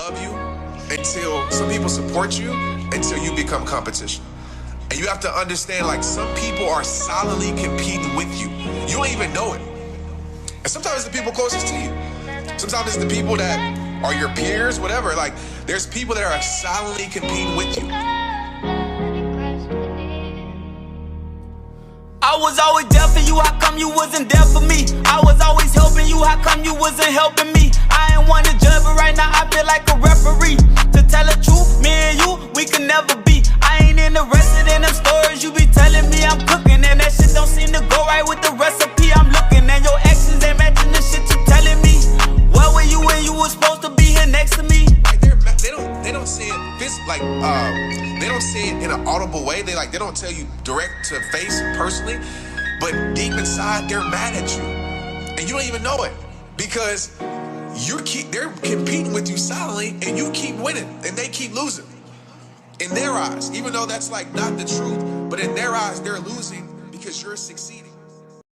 love you until some people support you until you become competition. And you have to understand, like, some people are silently competing with you. You don't even know it. And sometimes it's the people closest to you. Sometimes it's the people that are your peers, whatever. Like, there's people that are silently competing with you. I was always there for you, how come you wasn't there for me? I was always helping you, how come you wasn't helping me? I ain't one to judge, but right now I feel like a referee. To tell the truth, me and you, we can never be. I ain't interested in them stories you be telling me I'm cooking, and that shit don't seem to go right with the recipe I'm looking. And your actions ain't matching the shit you telling me. Where were you when you was supposed to be here next to me? Like, they don't say it they don't say it in an audible way. They don't tell you direct to face personally, but deep inside they're mad at you, and you don't even know it because they're competing with you silently, and you keep winning and they keep losing. In their eyes, even though that's like not the truth, but in their eyes they're losing because you're succeeding.